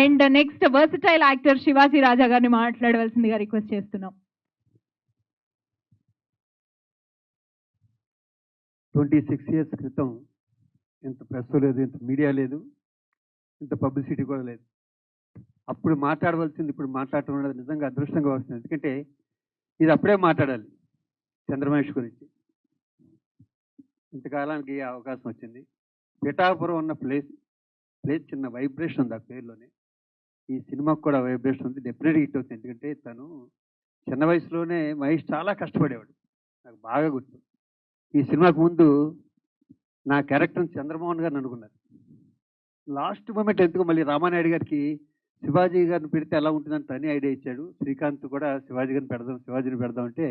And next versatile actor Shivaji Raja గారిని మాట్లాడవలసిందిగా request చేస్తున్నాం. 26 years క్రితం ఇంత ప్రెస్ లేదు, ఇంత మీడియా లేదు, ఇంత పబ్లిసిటీ కూడా లేదు. అప్పుడు మాట్లాడవలసింది ఇప్పుడు మాట్లాడటం అనేది నిజంగా అదృష్టంగా వస్తుంది. ఎందుకంటే ఇది అప్పుడే మాట్లాడాలి చంద్రమహేష్ గురించి. ఇంతకాలానికి ఈ అవకాశం వచ్చింది. పిఠాపురం ఉన్న ప్లేస్ చిన్న వైబ్రేషన్ ఉంది ఆ పేరులోనే. ఈ సినిమాకు కూడా వైబ్రేషన్ ఉంది. డెఫినెట్గా హిట్ అవుతుంది. ఎందుకంటే తను చిన్న వయసులోనే మహేష్ చాలా కష్టపడేవాడు, నాకు బాగా గుర్తు. ఈ సినిమాకు ముందు నా క్యారెక్టర్ చంద్రమోహన్ గారిని అనుకున్నారు. లాస్ట్ మూమెంట్ ఎందుకు మళ్ళీ రామానాయుడు గారికి శివాజీ గారిని పెడితే ఎలా ఉంటుందని తని ఐడియా ఇచ్చాడు. శ్రీకాంత్ కూడా శివాజీని పెడదాం అంటే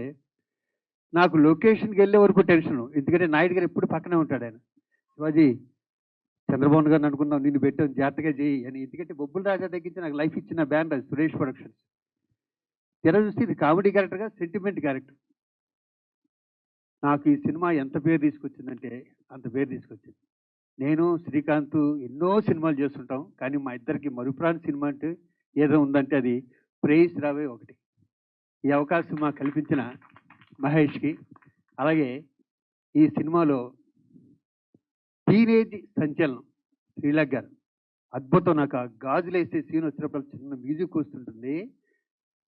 నాకు లొకేషన్కి వెళ్ళే వరకు టెన్షన్. ఎందుకంటే నాయుడు గారు ఎప్పుడు పక్కనే ఉంటాడు. ఆయన శివాజీ చంద్రమోహన్ గారిని అనుకున్నాం, నిన్ను పెట్టాం జాగ్రత్తగా చేయి అని. ఎందుకంటే బొబ్బుల రాజా తగ్గించి నాకు లైఫ్ ఇచ్చిన బ్యాండ్ అది సురేష్ ప్రొడక్షన్స్. తెర చూస్తే ఇది కామెడీ క్యారెక్టర్గా సెంటిమెంట్ క్యారెక్టర్. నాకు ఈ సినిమా ఎంత పేరు తీసుకొచ్చిందంటే అంత పేరు తీసుకొచ్చింది. నేను శ్రీకాంత్ ఎన్నో సినిమాలు చేస్తుంటాం, కానీ మా ఇద్దరికి మరుపురాని సినిమా అంటే ఏదో ఉందంటే అది ప్రేయస్ రావే ఒకటి. ఈ అవకాశం మాకు కల్పించిన మహేష్కి, అలాగే ఈ సినిమాలో టీనేజ్ సంచలనం శ్రీలాక్ గారు అద్భుతం. నాకు ఆ గాజులు వేసే సీన్ వచ్చినప్పుడు చిన్న మ్యూజిక్ వస్తుంటుంది.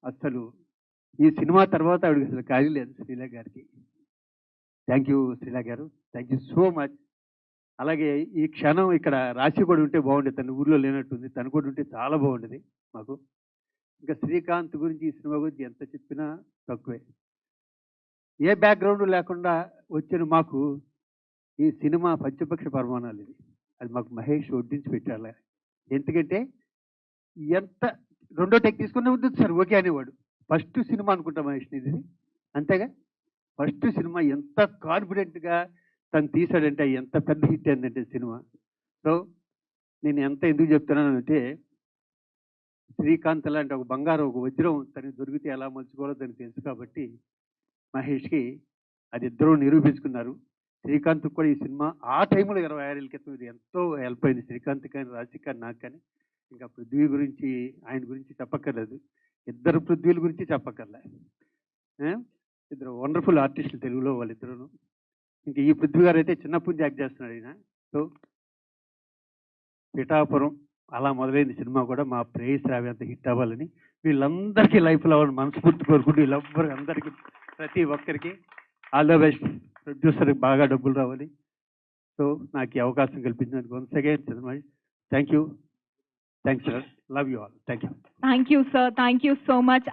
అసలు ఈ సినిమా తర్వాత ఆవిడకి అసలు ఖాళీ లేదు శ్రీలాక్ గారికి. థ్యాంక్ యూ శ్రీలాక్ గారు, థ్యాంక్ యూ సో మచ్. అలాగే ఈ క్షణం ఇక్కడ రాశి కూడా ఉంటే బాగుండేది, తన ఊర్లో లేనట్టుంది. తను కూడా ఉంటే చాలా బాగుండేది మాకు. ఇంకా శ్రీకాంత్ గురించి ఈ సినిమా గురించి ఎంత చెప్పినా తక్కువే. ఏ బ్యాక్గ్రౌండ్ లేకుండా వచ్చిన మాకు ఈ సినిమా పంచపక్ష పరమాణాలు. అది మాకు మహేష్ వడ్డించి పెట్టాలి. ఎందుకంటే ఎంత రెండో టెక్ తీసుకునే ఉంటుంది సార్ ఓకే అనేవాడు. ఫస్ట్ సినిమా అనుకుంటా మహేష్ ఇది, అంతేగా. ఫస్ట్ సినిమా ఎంత కాన్ఫిడెంట్గా తను తీశాడంటే ఎంత పెద్ద హిట్ అయిందంటే సినిమా. సో నేను ఎందుకు చెప్తున్నానంటే శ్రీకాంత్ లాంటి ఒక బంగారం, ఒక వజ్రం తనకి దొరికితే ఎలా మలుచుకోవాలో తనకు తెలుసు. కాబట్టి మహేష్కి అది ఇద్దరూ నిరూపించుకున్నారు. శ్రీకాంత్ కూడా ఈ సినిమా ఆ టైంలో 26 ఏళ్ళ క్రితం ఇది ఎంతో హెల్ప్ అయింది శ్రీకాంత్ కానీ రాజశేఖర్ కానీ నాకు కానీ. ఇంకా పృథ్వీ గురించి ఆయన గురించి చెప్పక్కర్లేదు, ఇద్దరు పృథ్వీల గురించి చెప్పక్కర్లే. ఇద్దరు వండర్ఫుల్ ఆర్టిస్టులు తెలుగులో వాళ్ళిద్దరూ. ఇంకా ఈ పృథ్వీ గారు అయితే చిన్నప్పటి నుంచి యాక్ట్ చేస్తున్నాడు ఆయన. సో పిఠాపురం అలా మొదలైంది సినిమా కూడా మా ప్రేయస్ రావి అంత హిట్ అవ్వాలని వీళ్ళందరికీ లైఫ్లో అవ్వాలని మనస్ఫూర్తి కోరుకుంటూ వీళ్ళెవ్వరు అందరికీ ప్రతి ఒక్కరికి ఆల్ ద బెస్ట్. ప్రొడ్యూసర్కి బాగా డబ్బులు రావాలి. సో నాకు ఈ అవకాశం కల్పించినందుకు once again Chandramahesh thank you. Thanks sir, love you all. Thank you. Thank you sir, thank you so much.